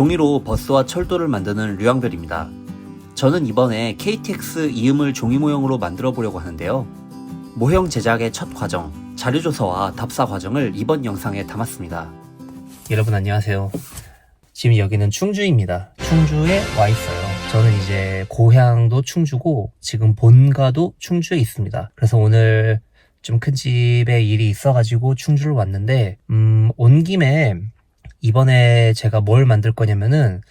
종이로 버스와 철도를 만드는 류양별입니다. 저는 이번에 KTX 이음을 종이 모형으로 만들어 보려고 하는데요. 모형 제작의 첫 과정, 자료조사와 답사 과정을 이번 영상에 담았습니다. 여러분 안녕하세요. 지금 여기는 충주입니다. 충주에 와 있어요. 저는 이제 고향도 충주고 지금 본가도 충주에 있습니다. 그래서 오늘 좀 큰 집에 일이 있어가지고 충주를 왔는데 온 김에 이번에 제가 뭘 만들 거냐면은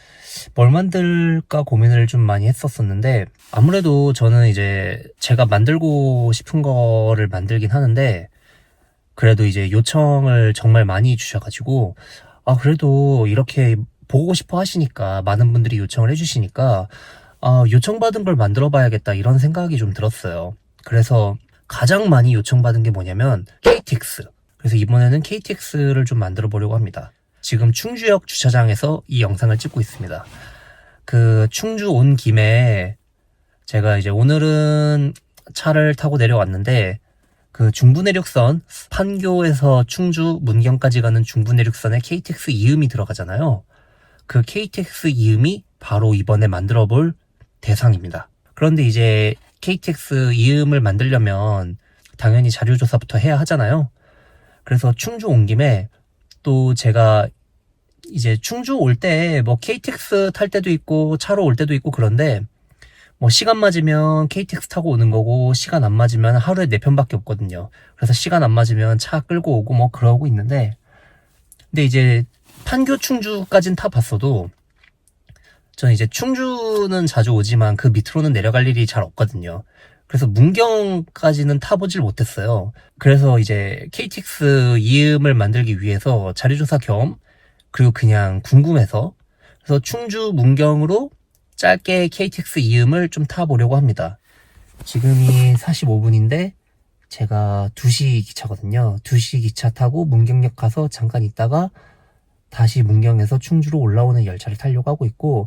뭘 만들까 고민을 좀 많이 했었었는데, 아무래도 저는 이제 제가 만들고 싶은 거를 만들긴 하는데 그래도 이제 요청을 정말 많이 주셔가지고 그래도 이렇게 보고 싶어 하시니까, 많은 분들이 요청을 해주시니까 요청받은 걸 만들어 봐야겠다 이런 생각이 좀 들었어요. 그래서 가장 많이 요청받은 게 뭐냐면 KTX. 그래서 이번에는 KTX를 좀 만들어 보려고 합니다. 지금 충주역 주차장에서 이 영상을 찍고 있습니다. 그 충주 온 김에 제가 이제 오늘은 차를 타고 내려왔는데, 그 중부내륙선 판교에서 충주 문경까지 가는 중부내륙선에 KTX 이음이 들어가잖아요. 그 KTX 이음이 바로 이번에 만들어 볼 대상입니다. 그런데 이제 KTX 이음을 만들려면 당연히 자료조사부터 해야 하잖아요. 그래서 충주 온 김에 또 제가 이제 충주 올 때 뭐 KTX 탈 때도 있고 차로 올 때도 있고, 그런데 뭐 시간 맞으면 KTX 타고 오는 거고, 시간 안 맞으면 하루에 4편밖에 없거든요. 그래서 시간 안 맞으면 차 끌고 오고 뭐 그러고 있는데, 근데 이제 판교 충주까진 타봤어도 저는 이제 충주는 자주 오지만 그 밑으로는 내려갈 일이 잘 없거든요. 그래서 문경까지는 타보질 못했어요. 그래서 이제 KTX 이음을 만들기 위해서 자료조사 겸, 그리고 그냥 궁금해서, 그래서 충주 문경으로 짧게 KTX 이음을 좀 타보려고 합니다. 지금이 45분인데 제가 2시 기차거든요. 2시 기차 타고 문경역 가서 잠깐 있다가 다시 문경에서 충주로 올라오는 열차를 타려고 하고 있고,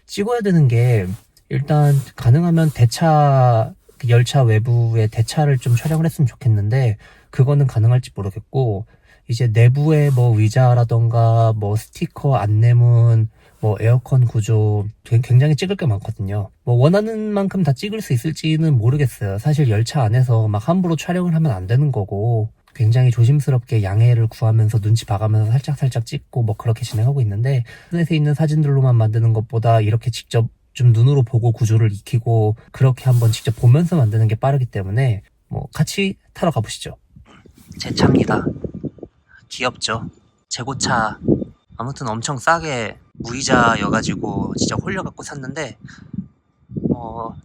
찍어야 되는 게 일단 가능하면 대차, 열차 외부에 대차를 좀 촬영을 했으면 좋겠는데 그거는 가능할지 모르겠고, 이제 내부에 뭐 의자라던가 뭐 스티커, 안내문, 뭐 에어컨 구조 굉장히 찍을 게 많거든요. 뭐 원하는 만큼 다 찍을 수 있을지는 모르겠어요. 사실 열차 안에서 막 함부로 촬영을 하면 안 되는 거고, 굉장히 조심스럽게 양해를 구하면서 눈치 봐가면서 살짝살짝 찍고 뭐 그렇게 진행하고 있는데, 인터넷에 있는 사진들로만 만드는 것보다 이렇게 직접 좀 눈으로 보고 구조를 익히고 그렇게 한번 직접 보면서 만드는 게 빠르기 때문에 뭐 같이 타러 가보시죠. 제 차입니다. 귀엽죠? 재고차. 아무튼 엄청 싸게 무이자여가지고 진짜 홀려갖고 샀는데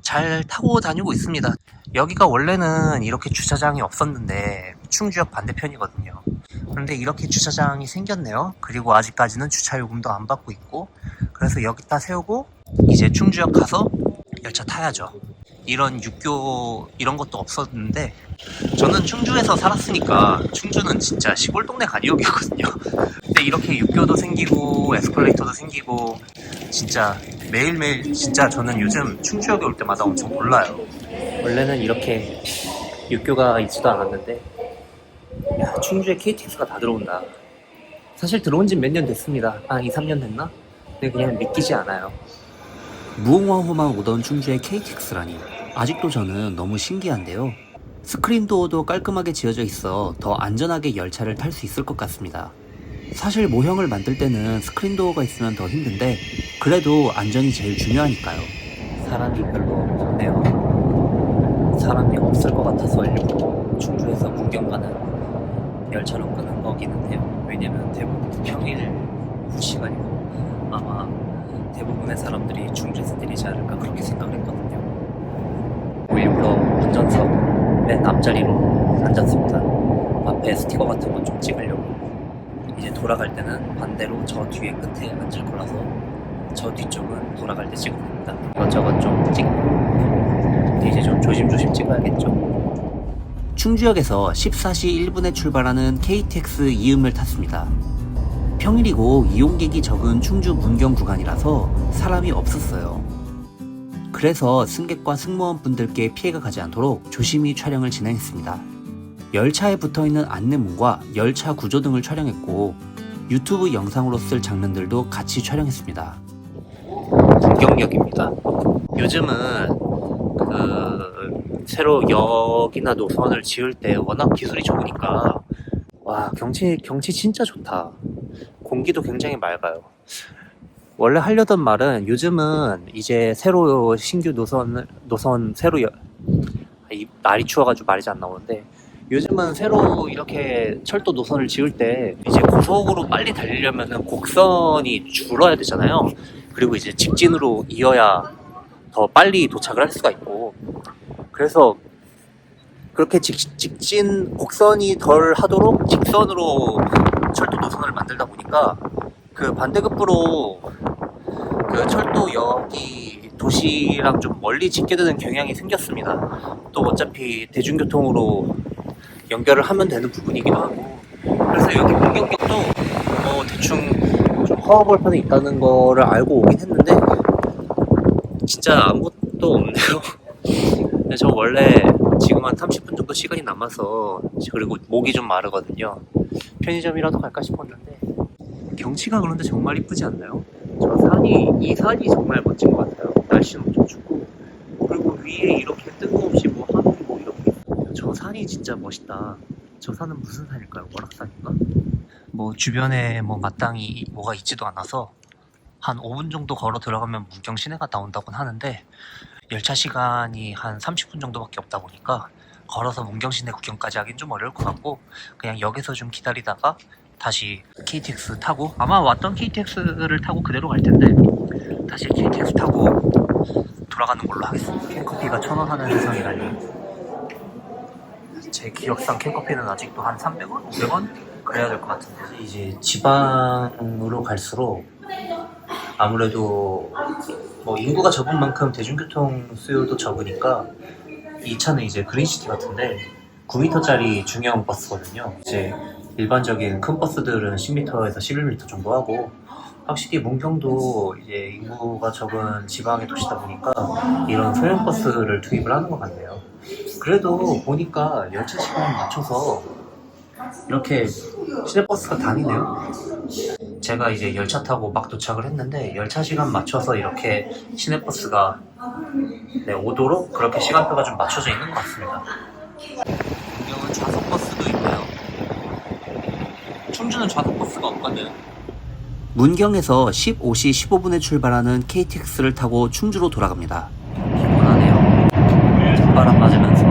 잘 타고 다니고 있습니다. 여기가 원래는 이렇게 주차장이 없었는데 충주역 반대편이거든요. 그런데 이렇게 주차장이 생겼네요. 그리고 아직까지는 주차요금도 안 받고 있고, 그래서 여기다 세우고 이제 충주역 가서 열차 타야죠. 이런 육교 이런 것도 없었는데, 저는 충주에서 살았으니까 충주는 진짜 시골 동네 가리옥이었거든요. 근데 이렇게 육교도 생기고 에스컬레이터도 생기고 진짜 매일매일, 진짜 저는 요즘 충주역에 올 때마다 엄청 놀라요. 원래는 이렇게 육교가 있지도 않았는데, 야, 충주에 KTX가 다 들어온다. 사실 들어온 지 몇 년 됐습니다. 2, 3년 됐나? 근데 그냥 믿기지 않아요. 무공화호만 오던 충주의 KTX라니 아직도 저는 너무 신기한데요. 스크린도어도 깔끔하게 지어져 있어 더 안전하게 열차를 탈 수 있을 것 같습니다. 사실 모형을 만들 때는 스크린도어가 있으면 더 힘든데 그래도 안전이 제일 중요하니까요. 사람이 별로 없네요. 사람이 없을 것 같아서 일부러 충주에서 문경 가는 열차로 끄는 거기는 해요. 왜냐면 대부분 평일 오후 시간이고 아마 대부분의 사람들이 충주에서 내리지 않을까 그렇게 생각을 했거든요. 일부러 운전석 맨 앞자리로 앉았습니다. 앞에 스티커 같은 거 좀 찍으려고. 이제 돌아갈 때는 반대로 저 뒤에 끝에 앉을 거라서 저 뒤쪽은 돌아갈 때 찍으면 됩니다. 이것저것 좀 찍고 이제 좀 조심조심 찍어야겠죠. 충주역에서 14시 1분에 출발하는 KTX 이음을 탔습니다. 평일이고 이용객이 적은 충주 문경 구간이라서 사람이 없었어요. 그래서 승객과 승무원 분들께 피해가 가지 않도록 조심히 촬영을 진행했습니다. 열차에 붙어있는 안내문과 열차 구조 등을 촬영했고, 유튜브 영상으로 쓸 장면들도 같이 촬영했습니다. 문경역입니다. 요즘은 새로 역이나 노선을 지을 때 워낙 기술이 좋으니까 와, 경치 진짜 좋다. 공기도 굉장히 맑아요. 원래 하려던 말은 요즘은 이제 새로 신규 노선 새로 날이 추워가지고 말이 잘 안 나오는데, 요즘은 새로 이렇게 철도 노선을 지을 때 이제 고속으로 빨리 달리려면은 곡선이 줄어야 되잖아요. 그리고 이제 직진으로 이어야 더 빨리 도착을 할 수가 있고, 그래서 그렇게 직진 곡선이 덜 하도록 직선으로 철도 노선을 만들다 보니까 그 반대급부로 그 철도역이 도시랑 좀 멀리 짓게 되는 경향이 생겼습니다. 또 어차피 대중교통으로 연결을 하면 되는 부분이기도 하고, 그래서 여기 문경역도 대충 좀 허허벌판에 있다는 거를 알고 오긴 했는데 진짜 아무것도 없네요. 근데 저 원래 지금 한 30분 정도 시간이 남아서, 그리고 목이 좀 마르거든요. 편의점이라도 갈까 싶었는데, 경치가 그런데 정말 이쁘지 않나요? 이 산이 정말 멋진 것 같아요. 날씨는 엄청 춥고, 그리고 위에 이렇게 뜬금없이 뭐 하늘이 뭐 이렇게 있어요. 저 산이 진짜 멋있다. 저 산은 무슨 산일까요? 월악산인가? 뭐 주변에 뭐 마땅히 뭐가 있지도 않아서 한 5분 정도 걸어 들어가면 문경 시내가 나온다곤 하는데, 열차 시간이 한 30분 정도밖에 없다 보니까 걸어서 문경 시내 구경까지 하긴 좀 어려울 것 같고, 그냥 역에서 좀 기다리다가 다시 KTX 타고, 아마 왔던 KTX를 타고 그대로 갈 텐데 다시 KTX 타고 돌아가는 걸로 하겠습니다. 캔커피가 1,000원 하는 세상이라니. 제 기억상 캔커피는 아직도 한 300원? 500원? 그래야 될 것 같은데, 이제 지방으로 갈수록 아무래도 뭐 인구가 적은 만큼 대중교통 수요도 적으니까 이 차는 이제 그린시티 같은데 9m짜리 중형 버스거든요. 이제 일반적인 큰 버스들은 10m에서 11m 정도 하고, 확실히 문경도 이제 인구가 적은 지방의 도시다 보니까 이런 소형 버스를 투입을 하는 것 같네요. 그래도 보니까 열차 시간 맞춰서 이렇게 시내버스가 다니네요. 제가 이제 열차 타고 막 도착을 했는데 열차 시간 맞춰서 이렇게 시내버스가 오도록 그렇게 시간표가 좀 맞춰져 있는 것 같습니다. 문경은 좌석버스도 있고요. 충주는 좌석버스가 없거든. 문경에서 15시 15분에 출발하는 KTX를 타고 충주로 돌아갑니다. 피곤하네요. 찬바람 맞으면서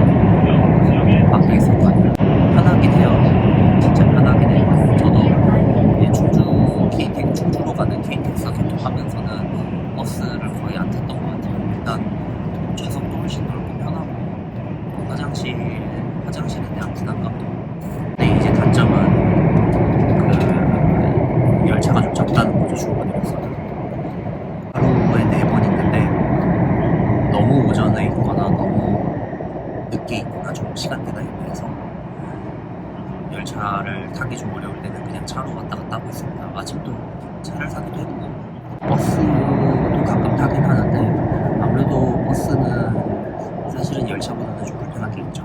밖에 있었거든요. 편하긴 해요. 진짜 편하긴 해요. 저도 충주로 가는 KTX 개통하면서는 버스를 거의 안 탔던 것 같아요. 일단 좌석도 훨씬 넓고 편하고, 화장실은 그냥 분한감도. 근데 이제 단점은 열차가 좀 작다는 거죠. 출근이라서는 하루에 4번 있는데 너무 오전에 있거나 너무 늦게 있거나 좀 시간대가 애매해서 열차를 타기 좀 어려울 때는 그냥 차로 왔다 갔다 하고 있습니다. 아침도 차를 타기도 했고, 버스도 가끔 타긴 하는데 아무래도 버스는 사실은 열차보다는 좀 불편한 게 있죠.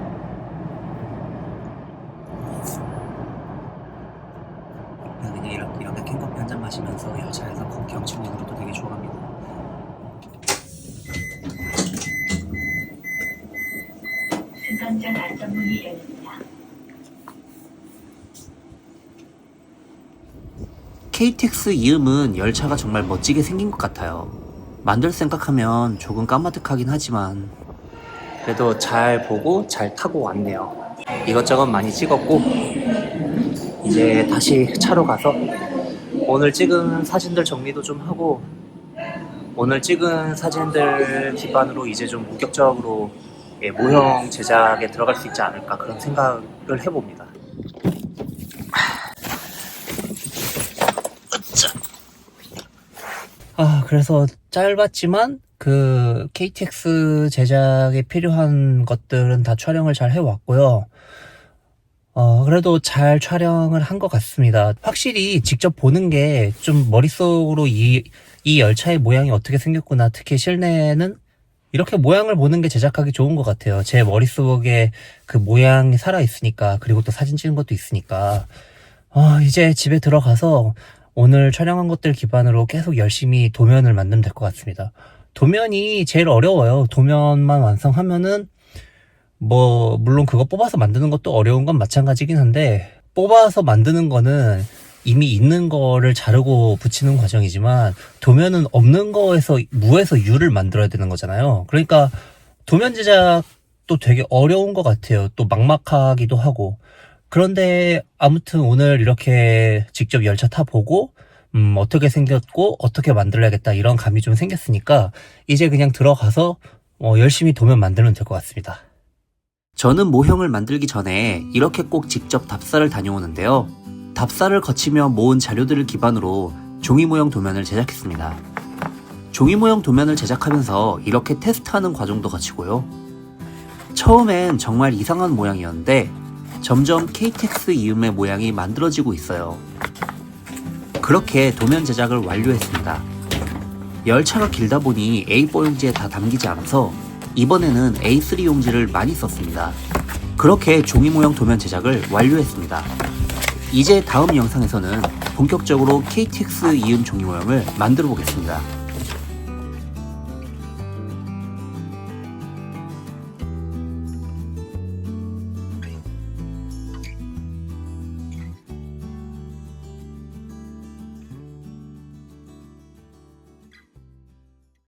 그냥 이렇게 캔커피 한잔 마시면서 열차에서 경치 보는 것도 되게 좋아합니다. 승강장 안전문이 열립니다. KTX 이음은 열차가 정말 멋지게 생긴 것 같아요. 만들 생각하면 조금 까마득하긴 하지만 그래도 잘 보고 잘 타고 왔네요. 이것저것 많이 찍었고 이제 다시 차로 가서 오늘 찍은 사진들 정리도 좀 하고, 오늘 찍은 사진들 기반으로 이제 좀 본격적으로 모형 제작에 들어갈 수 있지 않을까, 그런 생각을 해봅니다. 그래서 짧았지만 그 KTX 제작에 필요한 것들은 다 촬영을 잘 해왔고요. 그래도 잘 촬영을 한 것 같습니다. 확실히 직접 보는 게 좀 머릿속으로 이 열차의 모양이 어떻게 생겼구나, 특히 실내는 이렇게 모양을 보는 게 제작하기 좋은 것 같아요. 제 머릿속에 그 모양이 살아있으니까, 그리고 또 사진 찍은 것도 있으니까 이제 집에 들어가서 오늘 촬영한 것들 기반으로 계속 열심히 도면을 만들면 될 것 같습니다. 도면이 제일 어려워요. 도면만 완성하면은 물론 그거 뽑아서 만드는 것도 어려운 건 마찬가지긴 한데, 뽑아서 만드는 거는 이미 있는 거를 자르고 붙이는 과정이지만, 도면은 없는 거에서, 무에서 유를 만들어야 되는 거잖아요. 그러니까 도면 제작도 되게 어려운 것 같아요. 또 막막하기도 하고. 그런데 아무튼 오늘 이렇게 직접 열차 타보고 어떻게 생겼고 어떻게 만들어야겠다 이런 감이 좀 생겼으니까 이제 그냥 들어가서 열심히 도면 만들면 될 것 같습니다. 저는 모형을 만들기 전에 이렇게 꼭 직접 답사를 다녀오는데요. 답사를 거치며 모은 자료들을 기반으로 종이 모형 도면을 제작했습니다. 종이 모형 도면을 제작하면서 이렇게 테스트하는 과정도 거치고요. 처음엔 정말 이상한 모양이었는데 점점 KTX 이음의 모양이 만들어지고 있어요. 그렇게 도면 제작을 완료했습니다. 열차가 길다 보니 A4 용지에 다 담기지 않아서 이번에는 A3 용지를 많이 썼습니다. 그렇게 종이 모형 도면 제작을 완료했습니다. 이제 다음 영상에서는 본격적으로 KTX 이음 종이 모형을 만들어 보겠습니다.